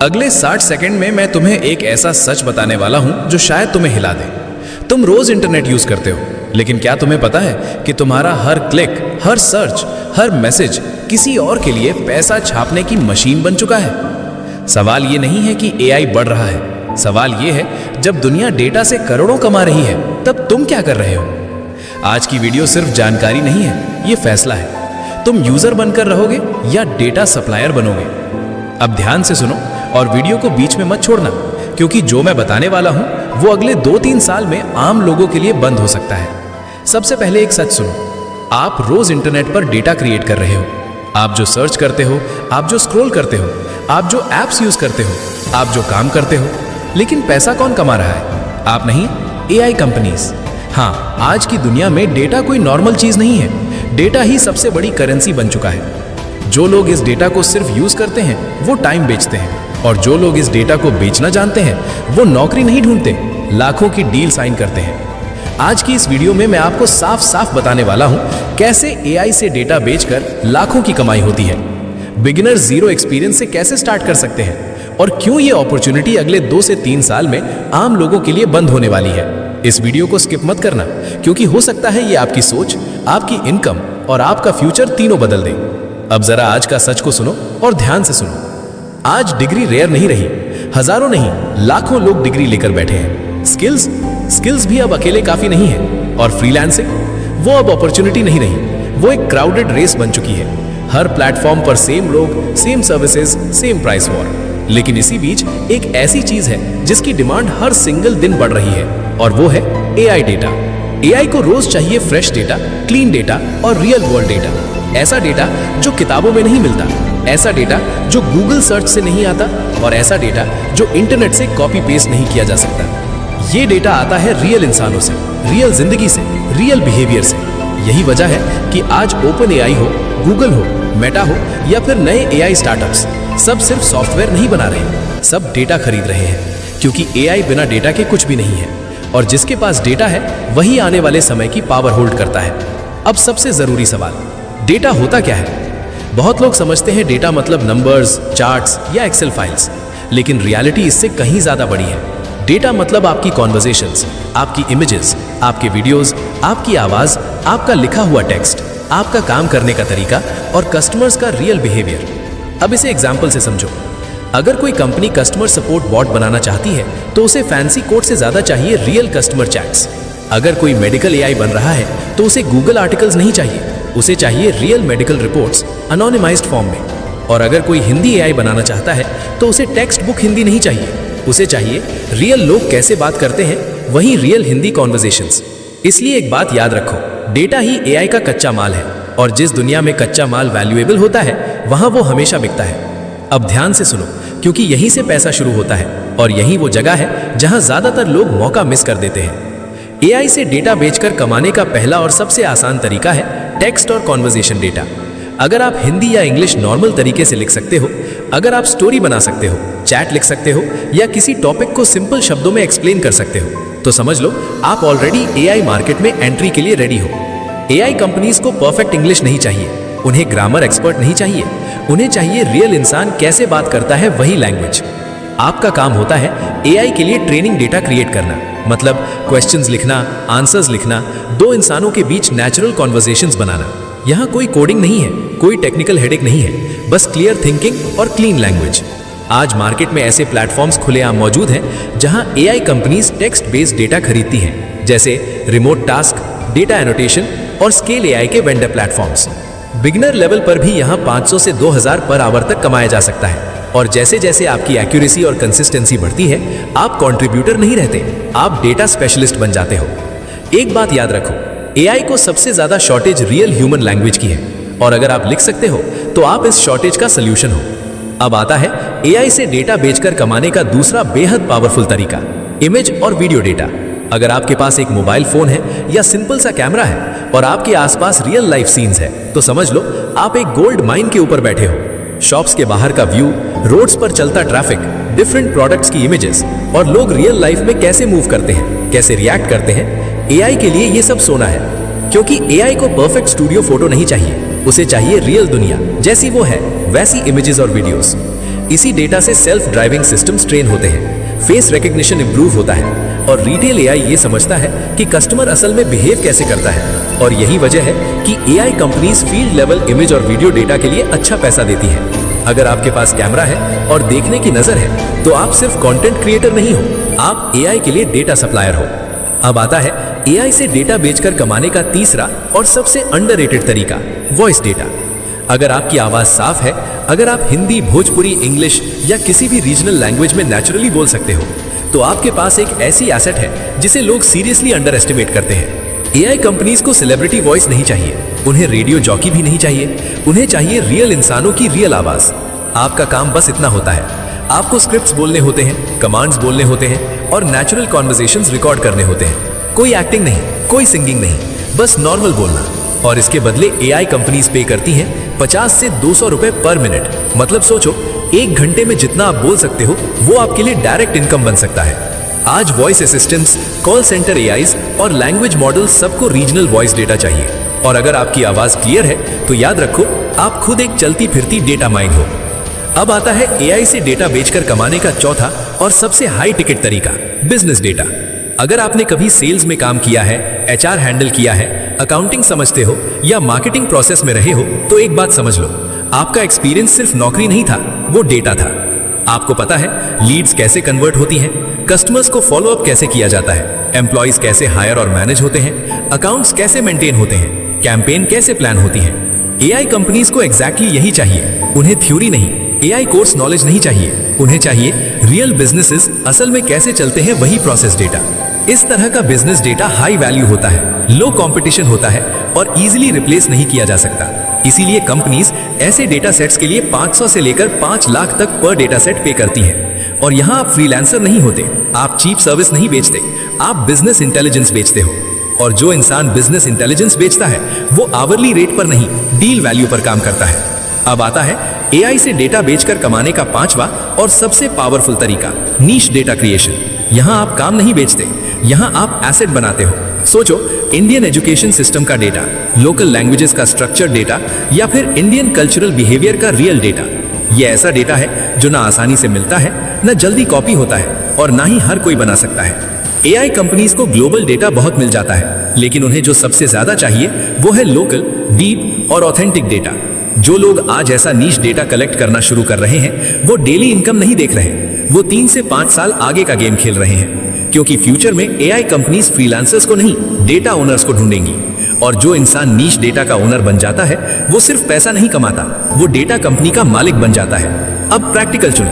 अगले 60 सेकंड में मैं तुम्हें एक ऐसा सच बताने वाला हूं जो शायद तुम्हें हिला दे। तुम रोज इंटरनेट यूज करते हो, लेकिन क्या तुम्हें पता है कि तुम्हारा हर क्लिक, हर सर्च, हर मैसेज किसी और के लिए पैसा छापने की मशीन बन चुका है। सवाल ये नहीं है कि एआई बढ़ रहा है, सवाल ये है जब दुनिया डेटा से करोड़ों कमा रही है तब तुम क्या कर रहे हो। आज की वीडियो सिर्फ जानकारी नहीं है, ये फैसला है। तुम यूजर बनकर रहोगे या डेटा सप्लायर बनोगे। अब ध्यान से सुनो और वीडियो को बीच में मत छोड़ना, क्योंकि जो मैं बताने वाला हूं वो अगले 2-3 साल में आम लोगों के लिए बंद हो सकता है। सबसे पहले एक सच सुनो, आप रोज इंटरनेट पर डेटा क्रिएट कर रहे हो। आप जो सर्च करते हो, आप जो स्क्रॉल करते हो, आप जो एप्स यूज करते हो, आप जो काम करते हो, लेकिन पैसा कौन कमा रहा है? आप नहीं, एआई कंपनीज। हाँ, आज की दुनिया में डेटा कोई नॉर्मल चीज नहीं है, डेटा ही सबसे बड़ी करेंसी बन चुका है। जो लोग इस डेटा को सिर्फ यूज करते हैं वो टाइम बेचते हैं, और जो लोग इस डेटा को बेचना जानते हैं वो नौकरी नहीं ढूंढते, लाखों की डील साइन करते हैं। आज की इस वीडियो में मैं आपको साफ साफ बताने वाला हूं कैसे एआई से डेटा बेचकर लाखों की कमाई होती है, बिगिनर जीरो एक्सपीरियंस से कैसे स्टार्ट कर सकते हैं, और क्यों ये अपॉर्चुनिटी अगले 2 से 3 साल में आम लोगों के लिए बंद होने वाली है। इस वीडियो को स्किप मत करना, क्योंकि हो सकता है ये आपकी सोच, आपकी इनकम और आपका फ्यूचर तीनों बदल दे। अब जरा आज का सच को सुनो और ध्यान से सुनो। आज डिग्री रेयर नहीं रही, हजारों नहीं लाखों लोग डिग्री लेकर बैठे हैं। स्किल्स भी अब अकेले काफी नहीं है, और फ्रीलांसिंग वो अब अपॉर्चुनिटी नहीं रही, वो एक क्राउडेड रेस बन चुकी है। हर प्लेटफॉर्म पर सेम लोग, same services, same price war. लेकिन इसी बीच एक ऐसी चीज है जिसकी डिमांड हर सिंगल दिन बढ़ रही है, और वो है एआई डेटा। एआई को रोज चाहिए फ्रेश डेटा, क्लीन डेटा और रियल वर्ल्ड डेटा। ऐसा डेटा जो किताबों में नहीं मिलता, ऐसा डेटा जो गूगल सर्च से नहीं आता, और ऐसा डेटा जो इंटरनेट से कॉपी पेस्ट नहीं किया जा सकता। ये डेटा आता है रियल इंसानों से, रियल जिंदगी से, रियल बिहेवियर से। यही वजह है कि आज ओपन एआई हो, गूगल हो, मेटा हो या फिर नए एआई स्टार्टअप्स, सब सिर्फ सॉफ्टवेयर नहीं बना रहे, सब डेटा खरीद रहे हैं। क्योंकि एआई बिना डेटा के कुछ भी नहीं है, और जिसके पास डेटा है वही आने वाले समय की पावर होल्ड करता है। अब सबसे जरूरी सवाल, डेटा होता क्या है? बहुत लोग समझते हैं डेटा मतलब नंबर्स, चार्ट्स या एक्सेल फाइल्स, लेकिन रियलिटी इससे कहीं ज्यादा बड़ी है। डेटा मतलब आपकी कॉन्वर्सेशंस, आपकी इमेजेस, आपके वीडियोस, आपकी आवाज, आपका लिखा हुआ टेक्स्ट, आपका काम करने का तरीका और कस्टमर्स का रियल बिहेवियर। अब इसे एग्जाम्पल से समझो। अगर कोई कंपनी कस्टमर सपोर्ट बॉट बनाना चाहती है तो उसे फैंसी कोड से ज्यादा चाहिए रियल कस्टमर चैट्स। अगर कोई मेडिकल एआई बन रहा है तो उसे गूगल आर्टिकल्स नहीं चाहिए, उसे चाहिए रियल मेडिकल रिपोर्ट्स अनोनिमाइज्ड फॉर्म में। और अगर कोई हिंदी एआई बनाना चाहता है तो उसे टेक्स्ट बुक हिंदी नहीं चाहिए, उसे चाहिए रियल लोग कैसे बात करते हैं वही रियल हिंदी कॉन्वर्सेशंस। इसलिए एक बात याद रखो, डेटा ही एआई का कच्चा माल है, और जिस दुनिया में कच्चा माल वैल्यूएबल होता है वहां वो हमेशा बिकता है। अब ध्यान से सुनो, क्योंकि यहीं से पैसा शुरू होता है, और यही वो जगह है जहां ज्यादातर लोग मौका मिस कर देते हैं। एआई से डेटा बेचकर कमाने का पहला और सबसे आसान तरीका है टेक्स्ट और कॉन्वर्सेशन डेटा। अगर आप हिंदी या इंग्लिश नॉर्मल तरीके से लिख सकते हो, अगर आप स्टोरी बना सकते हो, चैट लिख सकते हो या किसी टॉपिक को सिंपल शब्दों में एक्सप्लेन कर सकते हो, तो समझ लो आप ऑलरेडी एआई मार्केट में एंट्री के लिए रेडी हो। एआई कंपनीज को परफेक्ट इंग्लिश नहीं चाहिए, उन्हें ग्रामर एक्सपर्ट नहीं चाहिए, उन्हें चाहिए रियल इंसान कैसे बात करता है वही लैंग्वेज। आपका काम होता है एआई के लिए ट्रेनिंग डेटा क्रिएट करना, मतलब क्वेश्चंस लिखना, आंसर्स लिखना, दो इंसानों के बीच नेचुरल कॉन्वर्सेशंस बनाना। यहाँ कोई कोडिंग नहीं है, कोई टेक्निकल हेडेक नहीं है, बस क्लियर थिंकिंग और क्लीन लैंग्वेज। आज मार्केट में ऐसे प्लेटफॉर्म्स खुलेआम मौजूद हैं जहां AI companies text based data खरीदती हैं, जैसे रिमोट टास्क, डेटा एनोटेशन और स्केल एआई के वेंडर प्लेटफॉर्म्स। बिगिनर लेवल पर भी यहाँ 500 से 2000 पर आवर तक कमाया जा सकता है, और जैसे जैसे आपकी एक्यूरेसी और कंसिस्टेंसी बढ़ती है, आप कंट्रीब्यूटर नहीं रहते, आप डेटा स्पेशलिस्ट बन जाते हो। एक बात याद रखो, एआई को सबसे ज्यादा शॉर्टेज रियल ह्यूमन लैंग्वेज की है, और अगर आप लिख सकते हो तो आप इस शॉर्टेज का सोल्यूशन हो। अब आता है एआई से डेटा बेचकर कमाने का दूसरा बेहद पावरफुल तरीका, इमेज और वीडियो डेटा। अगर आपके पास एक मोबाइल फोन है या सिंपल सा कैमरा है और आपके आसपास रियल लाइफ सीन्स है, तो समझ लो आप एक गोल्ड माइन के ऊपर बैठे हो। शॉप्स के बाहर का व्यू, रोड्स पर चलता ट्रैफिक, डिफरेंट प्रोडक्ट्स की इमेजेस, और लोग रियल लाइफ में कैसे मूव करते हैं, कैसे रिएक्ट करते हैं, एआई के लिए ये सब सोना है। क्योंकि एआई को परफेक्ट स्टूडियो फोटो नहीं चाहिए, उसे चाहिए रियल दुनिया जैसी वो है वैसी इमेजेस और वीडियोस। इसी डेटा से सेल्फ ड्राइविंग सिस्टम्स ट्रेन होते हैं, फेस रिकग्निशन इंप्रूव होता है और रिटेल एआई ये समझता है कि कस्टमर असल में बिहेव कैसे करता है। और यही वजह है कि AI companies field level image और वीडियो डेटा के लिए अच्छा पैसा देती है। अगर आपके पास कैमरा है और देखने की नजर है तो आप सिर्फ कंटेंट क्रिएटर नहीं हो, आप एआई के लिए डेटा सप्लायर हो। अब आता है एआई से डेटा बेचकर कमाने का तीसरा और सबसे अंडररेटेड तरीका, वॉइस डेटा। अगर आपकी आवाज साफ है, अगर आप हिंदी, भोजपुरी, इंग्लिश या किसी भी रीजनल लैंग्वेज में नेचुरली बोल सकते हो, तो आपके पास एक ऐसी एसेट है जिसे लोग सीरियसली अंडर एस्टिमेट करते हैं। एआई कंपनीज को सेलिब्रिटी वॉइस नहीं चाहिए, उन्हें रेडियो जॉकी भी नहीं चाहिए, उन्हें चाहिए रियल इंसानों की रियल आवाज। आपका काम बस इतना होता है, आपको स्क्रिप्ट्स बोलने होते हैं, कमांड्स बोलने होते हैं और नेचुरल कॉन्वर्सेशंस रिकॉर्ड करने होते हैं। कोई एक्टिंग नहीं, कोई सिंगिंग नहीं, बस नॉर्मल बोलना। और इसके बदले एआई कंपनीज पे करती हैं 50 से 200 रुपए पर मिनट। मतलब सोचो, 1 घंटे में जितना आप बोल सकते हो वो आपके लिए डायरेक्ट इनकम बन सकता है। आज voice assistants, call centre AIs और लैंग्वेज मॉडल सबको रीजनल वॉइस डेटा चाहिए। और अगर आपकी आवाज क्लियर है तो याद रखो, आप खुद एक चलती फिरती डेटा माइन हो। अब आता है एआई से डेटा बेचकर कमाने का चौथा और सबसे हाई टिकट तरीका, बिजनेस डेटा। अगर आपने कभी सेल्स में काम किया है, एचआर हैंडल किया है, अकाउंटिंग समझते हो या मार्केटिंग प्रोसेस में रहे हो, तो एक बात समझ लो, आपका एक्सपीरियंस सिर्फ नौकरी नहीं था, वो डेटा था। आपको पता है लीड्स कैसे कन्वर्ट होती हैं, कस्टमर्स को फॉलो अप कैसे किया जाता है, एम्प्लॉइज कैसे हायर और मैनेज होते हैं, अकाउंट्स कैसे मेंटेन होते हैं, कैंपेन कैसे प्लान होती है। एआई कंपनीज को एग्जैक्टली यही चाहिए। उन्हें थ्योरी नहीं, एआई कोर्स नॉलेज नहीं चाहिए, उन्हें चाहिए रियल बिजनेसेस असल में कैसे चलते हैं, वही प्रोसेस डेटा। इस तरह का बिजनेस डेटा हाई वैल्यू होता है, लो कंपटीशन होता है और इजीली रिप्लेस नहीं किया जा सकता। इसीलिए कंपनीज ऐसे डेटा सेट्स के लिए 500 से लेकर 5 लाख तक पर डेटा सेट पे करती हैं। और यहाँ आप फ्रीलांसर नहीं होते, आप चीप सर्विस नहीं बेचते, आप बिजनेस इंटेलिजेंस बेचते हो। और जो इंसान बिजनेस इंटेलिजेंस बेचता है वो आवरली रेट पर नहीं, डील वैल्यू पर काम करता है। अब आता है एआई से डेटा बेचकर कमाने का पांचवा और सबसे पावरफुल तरीका, नीश डेटा क्रिएशन। यहाँ आप काम नहीं बेचते, यहाँ आप एसेट बनाते हो। सोचो, इंडियन एजुकेशन सिस्टम का डेटा, लोकल लैंग्वेजेस का स्ट्रक्चर्ड डेटा या फिर इंडियन कल्चरल बिहेवियर का रियल डेटा। ये ऐसा डेटा है जो ना आसानी से मिलता है, ना जल्दी कॉपी होता है और ना ही हर कोई बना सकता है। एआई कंपनीज को ग्लोबल डेटा बहुत मिल जाता है, लेकिन उन्हें जो सबसे ज्यादा चाहिए वो है लोकल, डीप और ऑथेंटिक डेटा। जो लोग आज ऐसा नीश डेटा कलेक्ट करना शुरू कर रहे हैं वो डेली इनकम नहीं देख रहे, वो 3 से 5 साल आगे का गेम खेल रहे हैं। क्योंकि फ्यूचर में एआई कंपनीज फ्रीलांसर्स को नहीं, डेटा ओनर्स को ढूंढेंगी। और जो इंसान नीश डेटा का ओनर बन जाता है वो सिर्फ पैसा नहीं कमाता, वो डेटा कंपनी का मालिक बन जाता है। अब प्रैक्टिकल चुनो,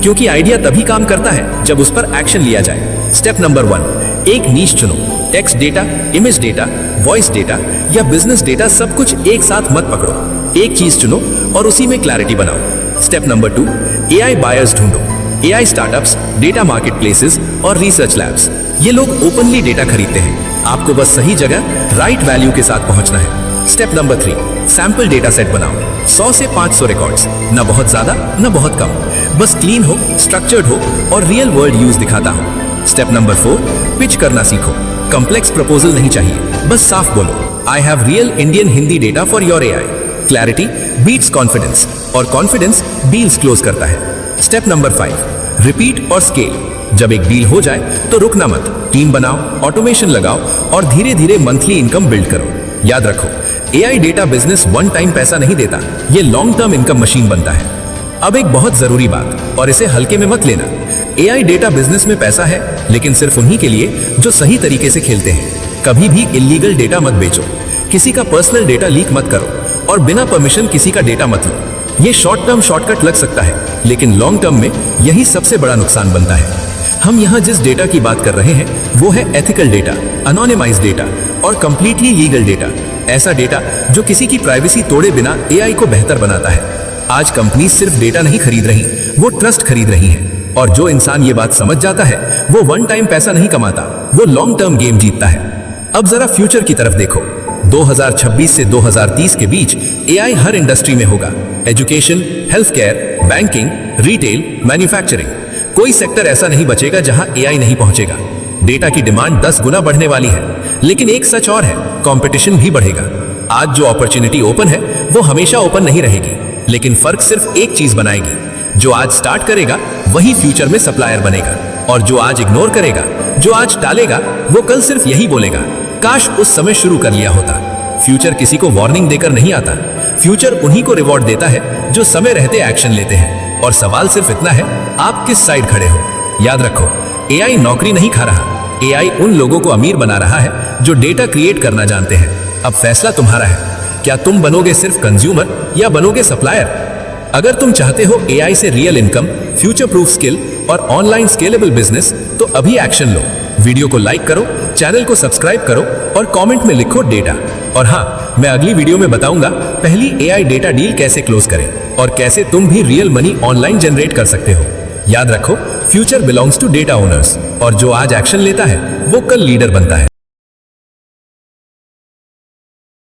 क्योंकि आइडिया तभी काम करता है जब उस पर एक्शन लिया जाए। स्टेप नंबर 1, एक नीश चुनो। Text data, image data, voice data या बिजनेस डेटा, सब कुछ एक साथ मत पकड़ो। एक चीज चुनो और उसी में क्लैरिटी बनाओ। स्टेप नंबर 2, एआई बायर्स ढूंढो। AI startups, data market places और रिसर्च लैब्स, ये लोग ओपनली डेटा खरीदते हैं। आपको बस सही जगह राइट वैल्यू के साथ पहुंचना है। Step number 3, sample data set बनाओ। 100 से 500 रिकॉर्ड्स, ना बहुत ज्यादा ना बहुत कम, बस क्लीन हो, स्ट्रक्चर्ड हो और रियल वर्ल्ड यूज दिखाता हो। स्टेप नंबर 4, पिच करना सीखो। कॉम्प्लेक्स प्रपोजल नहीं चाहिए, बस साफ बोलो, I have real Indian Hindi data for your AI. Clarity beats confidence और कॉन्फिडेंस डील्स क्लोज करता है। स्टेप नंबर 5, रिपीट और स्केल। जब एक डील हो जाए तो रुकना मत, टीम बनाओ, ऑटोमेशन लगाओ और धीरे धीरे मंथली इनकम बिल्ड करो। याद रखो, AI data business one time पैसा नहीं देता, ये लॉन्ग टर्म इनकम मशीन बनता है। अब एक बहुत जरूरी बात, और इसे हल्के में मत लेना, एआई डेटा बिजनेस में पैसा है, लेकिन सिर्फ उन्हीं के लिए जो सही तरीके से खेलते हैं। कभी भी इल्लीगल डेटा मत बेचो, किसी का पर्सनल डेटा लीक मत करो और बिना परमिशन किसी का डेटा मत लो। ये शॉर्ट टर्म शॉर्टकट लग सकता है, लेकिन लॉन्ग टर्म में यही सबसे बड़ा नुकसान बनता है। हम यहाँ जिस डेटा की बात कर रहे हैं वो है एथिकल डेटा, अनोनिमाइज्ड डेटा और कंप्लीटली लीगल डेटा। ऐसा डेटा जो किसी की प्राइवेसी तोड़े बिना एआई को बेहतर बनाता है। आज कंपनी सिर्फ डेटा नहीं खरीद रही, वो ट्रस्ट खरीद रही है। और जो इंसान ये बात समझ जाता है वो वन टाइम पैसा नहीं कमाता, वो लॉन्ग टर्म गेम जीतता है। अब जरा फ्यूचर की तरफ देखो। 2026 से 2030 के बीच एआई हर इंडस्ट्री में होगा। Education, health care, banking, retail, manufacturing, कोई सेक्टर ऐसा नहीं बचेगा जहां एआई नहीं पहुंचेगा। डेटा की डिमांड 10 गुना बढ़ने वाली है, लेकिन एक सच और है, कंपटीशन भी बढ़ेगा। आज जो अपॉर्चुनिटी ओपन है वो हमेशा ओपन नहीं रहेगी, लेकिन फर्क सिर्फ एक चीज बनाएगी, जो आज स्टार्ट करेगा वही फ्यूचर में सप्लायर बनेगा, और जो आज इग्नोर करेगा, जो आज टालेगा, वो कल सिर्फ यही बोलेगा, काश उस समय शुरू कर लिया होता। फ्यूचर किसी को वार्निंग देकर नहीं आता, फ्यूचर उन्हीं को रिवॉर्ड देता है जो समय रहते एक्शन लेते हैं। और सवाल सिर्फ इतना है, आप किस साइड खड़े हो। याद रखो, एआई नौकरी नहीं खा रहा, एआई उन लोगों को अमीर बना रहा है जो डेटा क्रिएट करना जानते हैं। अब फैसला तुम्हारा है, क्या तुम बनोगे सिर्फ कंज्यूमर या बनोगे सप्लायर। अगर तुम चाहते हो एआई से real income, future proof skill और ऑनलाइन स्केलेबल बिजनेस, तो अभी एक्शन लो। वीडियो को लाइक करो, चैनल को सब्सक्राइब करो और कमेंट में लिखो डेटा। और हाँ, मैं अगली वीडियो में बताऊंगा पहली एआई डेटा डील कैसे क्लोज करें और कैसे तुम भी रियल मनी ऑनलाइन जनरेट कर सकते हो। याद रखो, future belongs to data owners, और जो आज एक्शन लेता है वो कल लीडर बनता है।